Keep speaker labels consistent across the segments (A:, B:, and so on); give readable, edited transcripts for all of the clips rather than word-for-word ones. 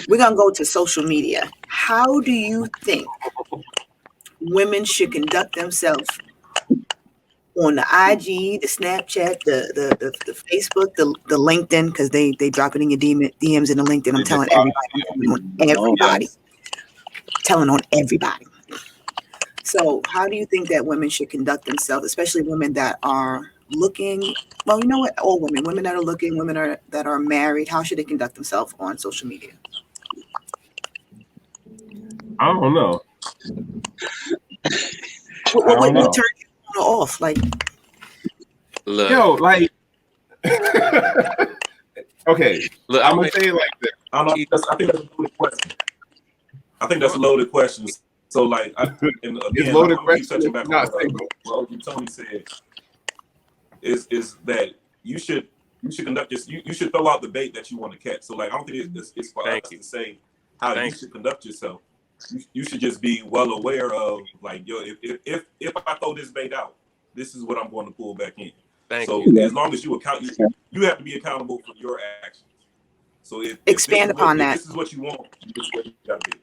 A: We're gonna go to social media. How do you think women should conduct themselves on the IG, the Snapchat, the Facebook, the LinkedIn, because they drop it in your DMs in the LinkedIn. I'm telling everybody, telling on everybody. So how do you think that women should conduct themselves, especially women that are looking? Well, you know what? All women that are looking, that are married. How should they conduct themselves on social media?
B: I don't know.
A: What turn you off? Like,
C: look.
B: Yo, like, okay.
C: Look,
B: I'm gonna say it like this.
D: I don't know. I think that's a loaded question. I think that's a loaded question. So, like, and again,
B: loaded
D: I'm
B: question.
D: touching back on what Tony said. Is that you should conduct this. You should throw out the bait that you want to catch. So, like, I don't think it's for us to say how you should conduct yourself. You should just be well aware of, like, yo, if I throw this bait out, this is what I'm going to pull back in. So as long as you you have to be accountable for your actions. So
A: expand upon that.
D: If this is what you want, this is what you got to do.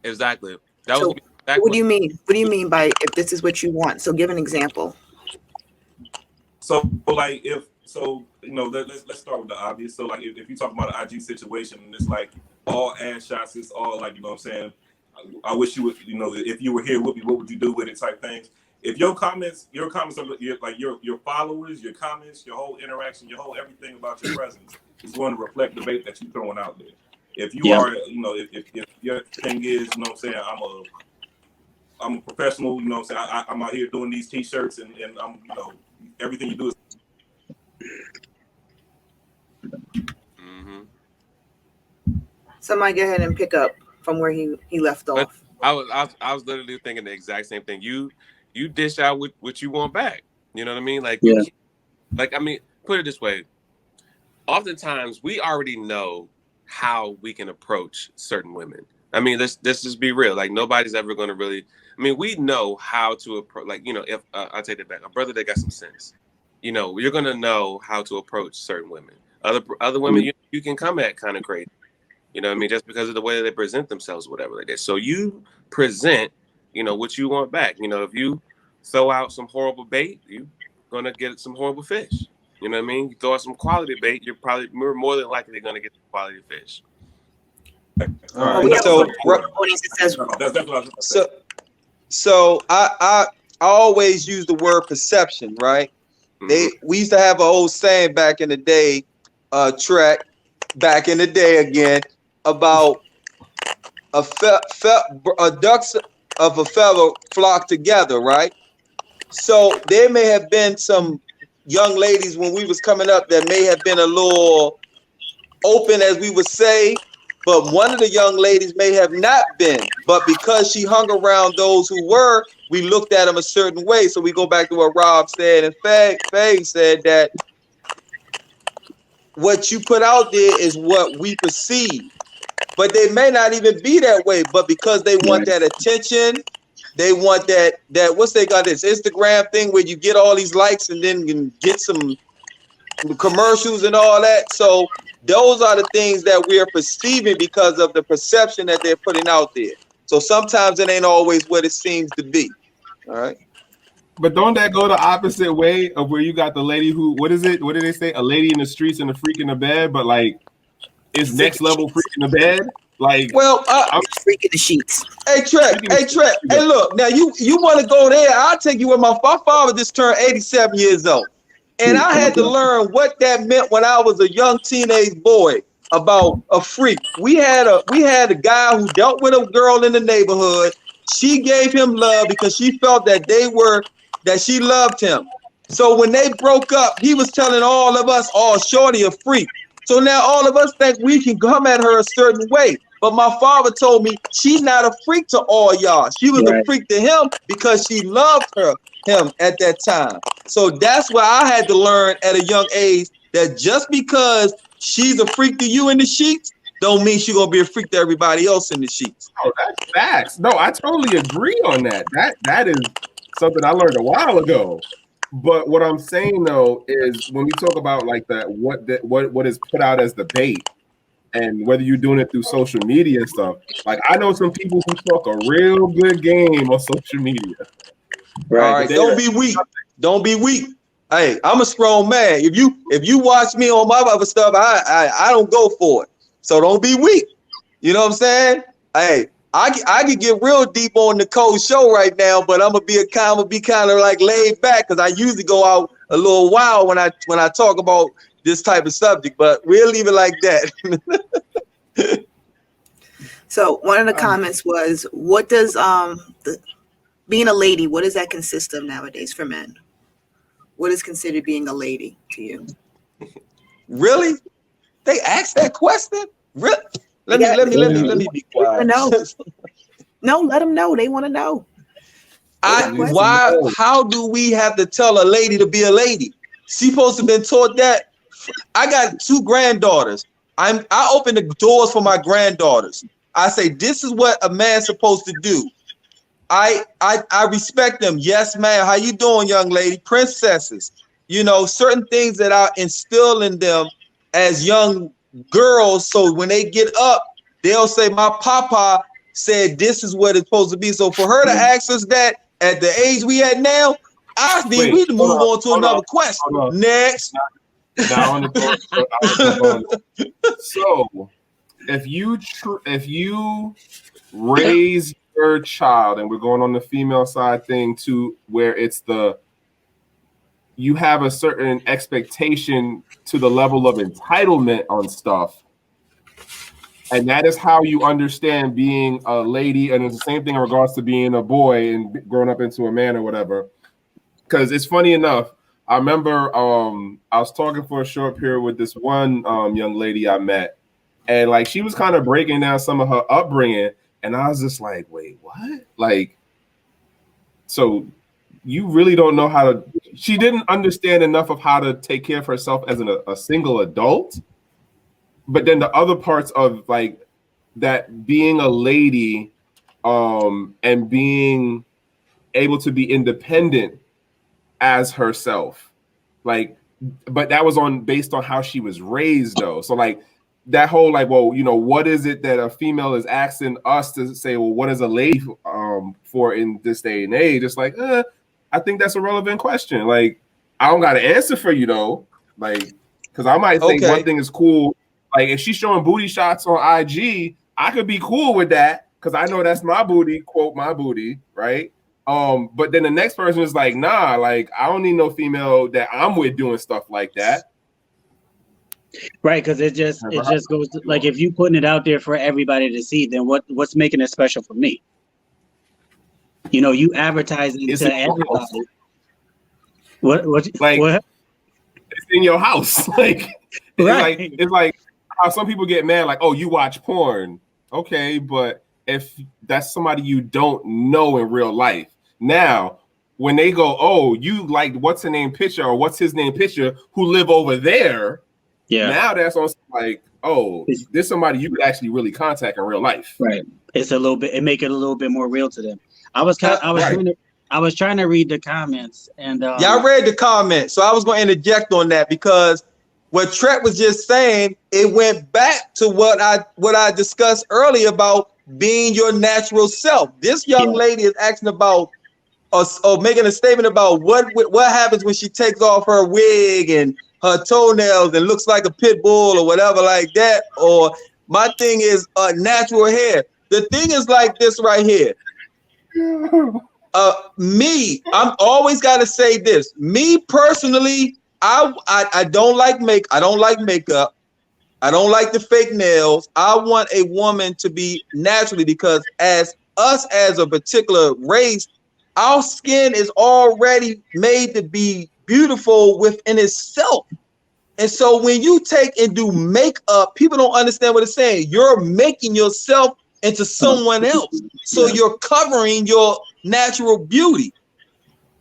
C: Exactly.
A: What do you mean? What do you mean by if this is what you want? So give an example.
D: So like let's start with the obvious. So like if you talk about an IG situation and it's like all ass shots, it's all like, you know what I'm saying, I wish you would, if you were here with me, what would you do with it type things. If your comments are like your followers, your comments, your whole interaction, your whole everything about your presence is going to reflect the bait that you're throwing out there. If you are, if your thing is, you know what I'm saying, I'm a professional, you know what I'm saying, I'm out here doing these t-shirts and I'm, everything you do is
A: Somebody go ahead and pick up from where he left off.
C: I was literally thinking the exact same thing. You dish out what you want back. You know what I mean? Like, I mean, put it this way. Oftentimes, we already know how we can approach certain women. I mean, let's just be real. Like, nobody's ever going to really. I mean, we know how to approach. Like, if I'll take it back, a brother that got some sense. You're going to know how to approach certain women. Other women, you can come at kind of crazy. You know what I mean? Just because of the way that they present themselves, whatever like that. So you present, what you want back. If you throw out some horrible bait, you're going to get some horrible fish. You know what I mean? You throw out some quality bait, you're more than likely going to get some quality fish.
E: All right. So I always use the word perception, right? We used to have an old saying back in the day, back in the day again, about ducks of a feather flock together, right? So there may have been some young ladies when we was coming up that may have been a little open, as we would say, but one of the young ladies may have not been. But because she hung around those who were, we looked at them a certain way. So we go back to what Rob said, and Faye said that what you put out there is what we perceive. But they may not even be that way, but because they want that attention, they want that what's they got this Instagram thing where you get all these likes and then you can get some commercials and all that. So those are the things that we're perceiving because of the perception that they're putting out there. So sometimes it ain't always what it seems to be. All right.
B: But don't that go the opposite way of where you got the lady who, what is it? What did they say? A lady in the streets and a freak in the bed, but like it's next level freak in the bed. Like,
E: well,
A: I'm freaking the sheets.
E: Hey, Trek. Hey, look. Now you want to go there? I'll take you with my father. Just turned 87 years old, and I had to learn what that meant when I was a young teenage boy about a freak. We had a guy who dealt with a girl in the neighborhood. She gave him love because she felt that she loved him. So when they broke up, he was telling all of us, "Oh, shorty a freak." So now all of us think we can come at her a certain way. But my father told me she's not a freak to all y'all. She was a freak to him because she loved him at that time. So that's why I had to learn at a young age that just because she's a freak to you in the sheets, don't mean she's gonna be a freak to everybody else in the sheets.
B: Oh, that's facts. No, I totally agree on that. That is something I learned a while ago. But what I'm saying though is when we talk about like that, what is put out as the bait, and whether you're doing it through social media and stuff. Like I know some people who talk a real good game on social media.
E: Right. All right, don't be weak. Don't be weak. Hey, I'm a strong man. If you watch me on my other stuff, I don't go for it. So don't be weak. You know what I'm saying? Hey, I could get real deep on the cold show right now, but I'm gonna be kind of like laid back because I usually go out a little wild when I talk about this type of subject. But we'll leave it like that.
A: So one of the comments was, what does being a lady, what does that consist of nowadays for men? What is considered being a lady to you?
E: Really? They asked that question? Really? Let me be quiet.
A: No, let them know. They want to know.
E: How do we have to tell a lady to be a lady? She supposed to have been taught that. I got 2 granddaughters. I open the doors for my granddaughters. I say, this is what a man's supposed to do. I respect them. Yes, ma'am. How you doing, young lady? Princesses. You know, certain things that I instill in them as young girls. So when they get up, they'll say, my papa said this is what it's supposed to be. So for her to ask us that at the age we at now, I think we need to move on to another question. Next.
B: So if you raise your child, and we're going on the female side thing too, where it's you have a certain expectation to the level of entitlement on stuff, and that is how you understand being a lady. And it's the same thing in regards to being a boy and growing up into a man or whatever. Because it's funny enough, I remember I was talking for a short period with this one young lady I met, and like she was kind of breaking down some of her upbringing. And I was just like, wait, what? Like, so you really don't know how to, she didn't understand enough of how to take care of herself as a single adult. But then the other parts of like that being a lady and being able to be independent as herself, like, but that was based on how she was raised though. So like, that whole like, well, you know, what is it that a female is asking us to say? Well, what is a lady for in this day and age? It's like, I think that's a relevant question. Like, I don't got an answer for you though. Like, because I might think one thing is cool. Like, if she's showing booty shots on IG, I could be cool with that because I know that's my booty, quote my booty, right? But then the next person is like, nah, like I don't need no female that I'm with doing stuff like that.
F: Right, because it just goes to, like if you putting it out there for everybody to see, then what's making it special for me? You know, you advertising to everybody. What?
B: It's in your house. Like, it's like how some people get mad, like, oh, you watch porn. Okay, but if that's somebody you don't know in real life. Now, when they go, oh, you like what's her name picture or what's his name picture who live over there. Yeah. Now that's on like, oh, there's somebody you could actually really contact in real life.
F: Right. It's a little bit. It make it a little bit more real to them. I was trying to read the comments and
E: I read the comments, so I was going to interject on that because what Tret was just saying, it went back to what I discussed earlier about being your natural self. This young lady is asking about or making a statement about what happens when she takes off her wig and her toenails and looks like a pit bull or whatever like that. Or my thing is natural hair. The thing is like this right here. I'm always got to say this. Me personally, I don't like makeup. I don't like the fake nails. I want a woman to be naturally because as a particular race, our skin is already made to be beautiful within itself. And so when you take and do makeup, people don't understand what it's saying. You're making yourself into someone else. So you're covering your natural beauty.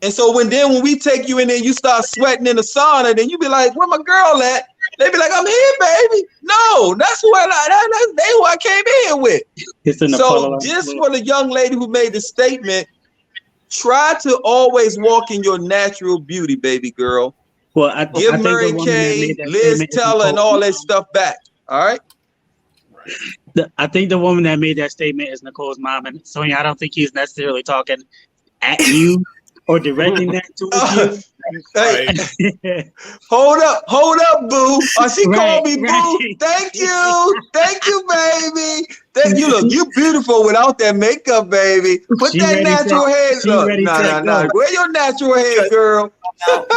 E: And so when we take you in there, you start sweating in the sauna, then you be like, where my girl at? They be like, I'm here, baby. No, that's who I came in with. So just for the young lady who made the statement, try to always walk in your natural beauty, baby girl.
F: Well, give
E: Mary Kay, Liz Taylor, and all that stuff back. All right.
F: I think the woman that made that statement is Nicole's mom, and Sonia, I don't think he's necessarily talking at you or directing that towards
E: Hey,
F: you.
E: hold up, boo. She called me
F: Right.
E: boo. Thank you, baby. Thank you. Look, you beautiful without that makeup, baby. Put
F: She
E: that
F: ready
E: natural
F: to-
E: hair.
F: she
E: Look,
F: ready to
E: nah.
F: go.
E: Wear your natural hair, girl.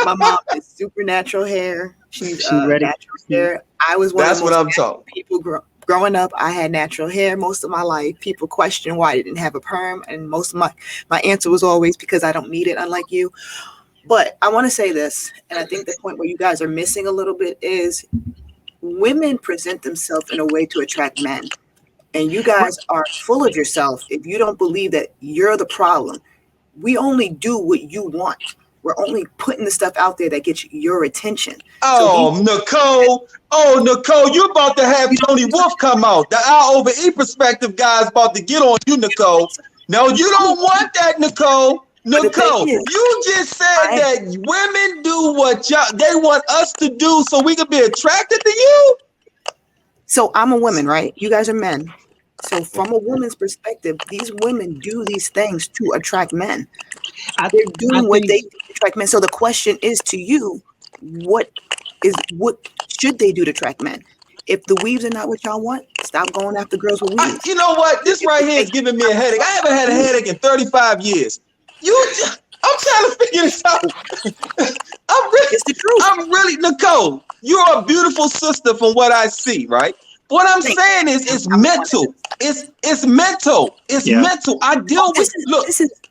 A: My mom is super natural hair. She's
F: She ready.
A: natural hair. I was one
E: That's
A: of
E: what
A: the
E: I'm
A: most
E: talking.
A: people growing up. I had natural hair most of my life. People question why I didn't have a perm, and most of my answer was always because I don't need it, unlike you. But I want to say this, and I think the point where you guys are missing a little bit is women present themselves in a way to attract men. And you guys are full of yourself if you don't believe that you're the problem. We only do what you want. We're only putting the stuff out there that gets your attention.
E: Oh, Nicole. Oh, Nicole, you're about to have Tony Wolf come out. The I over E perspective guy's about to get on you, Nicole. No, you don't want that, Nicole. Nicole, you just said that women do what they want us to do so we can be attracted to you.
A: So I'm a woman, right? You guys are men. So from a woman's perspective, these women do these things to attract men. They're doing what they do to attract men. So the question is to you, what should they do to attract men? If the weaves are not what y'all want, stop going after girls with weaves.
E: You know what? This right here is giving me a headache. I haven't had a headache in 35 years. I'm trying to figure this out.
A: It's the truth.
E: I'm really, Nicole, you're a beautiful sister from what I see, right? What I'm saying is it's mental. It's mental. It's mental. I deal with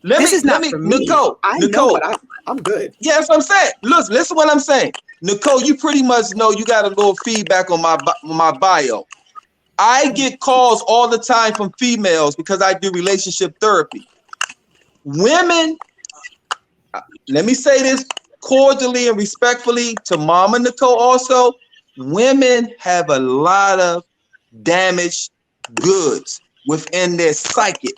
E: Nicole.
A: I'm good.
E: Yeah, that's what I'm saying. Look, listen what I'm saying. Nicole, you pretty much know you got a little feedback on my bio. I get calls all the time from females because I do relationship therapy. Women, let me say this cordially and respectfully to Mama Nicole also, women have a lot of damaged goods within their psychic,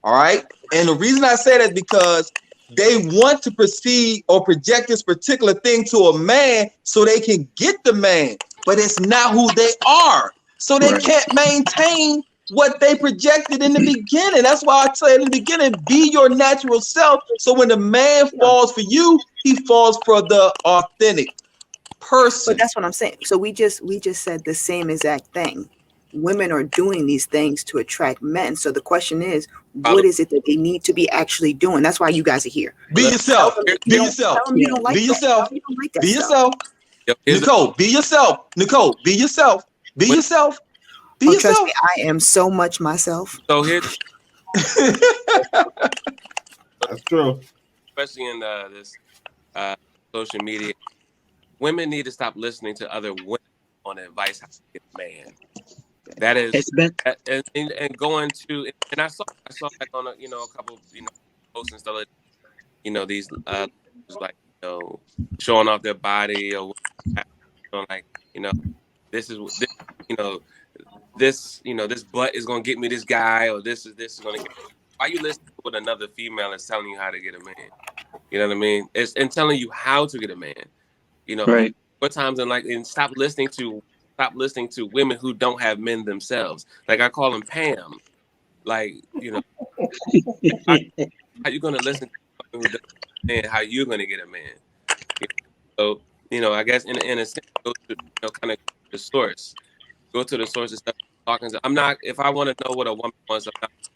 E: all right? And the reason I say that is because they want to perceive or project this particular thing to a man so they can get the man, but it's not who they are. So they can't maintain what they projected in the beginning. That's why I said in the beginning, be your natural self. So when the man falls for you, he falls for the authentic person.
A: But that's what I'm saying. So we just said the same exact thing. Women are doing these things to attract men. So the question is, what is it that they need to be actually doing? That's why you guys are here.
E: Be yourself. Be yourself. Be yourself. Be yourself. Nicole, be yourself. Nicole, be yourself. Be yourself. Be yourself.
A: Trust me, I am so much myself.
C: So here,
B: That's true.
C: especially in this social media, women need to stop listening to other women on advice how to get a man. That is, and going to, and I saw like on a couple posts and stuff like these like showing off their body or like this butt is gonna get me this guy, or this is gonna get me. Why you listening to what another female is telling you how to get a man? You know what I mean? It's and telling you how to get a man.
F: Right.
C: What times and stop listening to women who don't have men themselves. Like I call them Pam. Like how you gonna listen to someone who doesn't understand how you're gonna get a man? So I guess in a sense, go to kind of the source. Go to the source of stuff. Talking to. I'm not. If I want to know what a woman wants, I'm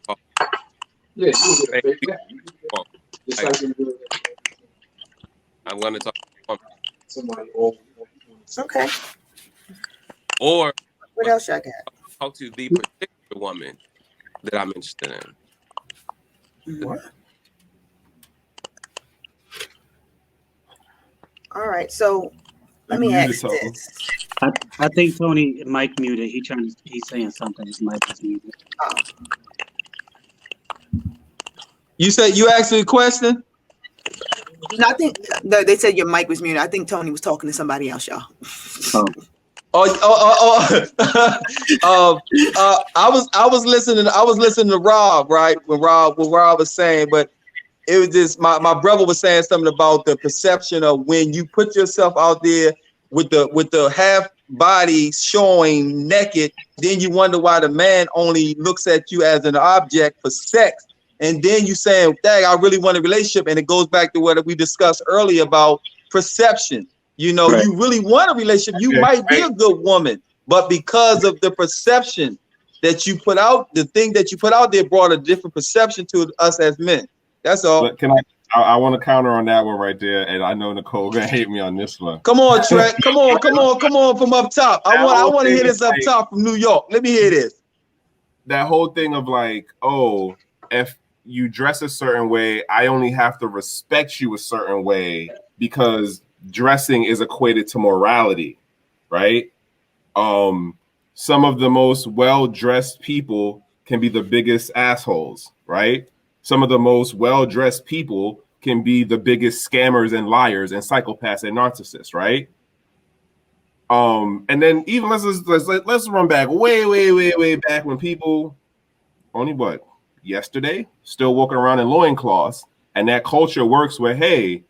C: not.
E: Yeah,
C: I'm going to talk to
E: somebody.
A: Okay.
C: Or
A: what else y'all got?
C: Talk to the particular woman that I'm interested in.
A: What? All right, so let me ask this.
F: I think Tony mic muted. He's saying something. His mic is muted.
A: Oh.
E: You said you asked me a question?
A: No, I think they said your mic was muted. I think Tony was talking to somebody else, y'all.
E: I was listening to Rob, right? When Rob was saying, but it was just my brother was saying something about the perception of when you put yourself out there with the body showing naked, then you wonder why the man only looks at you as an object for sex. And then you saying, dang, I really want a relationship. And it goes back to what we discussed earlier about perception. You know,
F: Right.
E: you really want a relationship. You might be a good woman, but because of the perception that you put out, the thing that you put out there brought a different perception to us as men. That's all.
B: But I want to counter on that one right there, and I know Nicole gonna hate me on this one.
E: Come on, Trent. Come on from up top. I want to hear this up top from New York. Let me hear this.
B: That whole thing of like, oh, if you dress a certain way, I only have to respect you a certain way because dressing is equated to morality, right? Some of the most well-dressed people can be the biggest assholes, right? Some of the most well-dressed people can be the biggest scammers and liars and psychopaths and narcissists, right? And then even let's run back way back when people only yesterday still walking around in loincloths, and that culture works where, hey,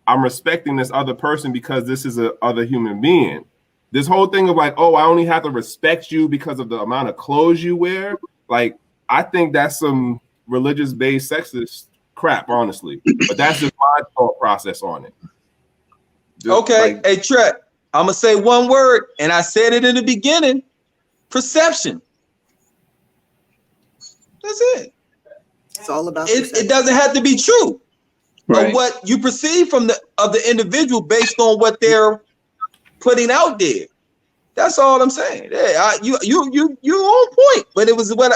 B: I'm respecting this other person because this is a other human being. This whole thing of like, oh, I only have to respect you because of the amount of clothes you wear. Like, I think that's some religious-based sexist crap, honestly. But that's just my thought process on it. Just
E: Okay,
B: like,
E: hey Trent, I'm gonna say one word, and I said it in the beginning: perception. That's it.
A: It's all about
E: It doesn't have to be true.
F: Right.
E: Of what you perceive from the individual based on what they're putting out there. That's all I'm saying. Yeah, you on point. But it was what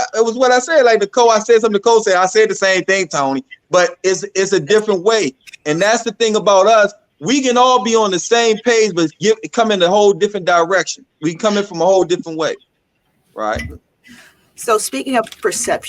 E: I said. Like Nicole, I said something Nicole said. I said the same thing, Tony. But it's a different way. And that's the thing about us. We can all be on the same page, but come in a whole different direction. We come in from a whole different way. Right.
A: So speaking of perception.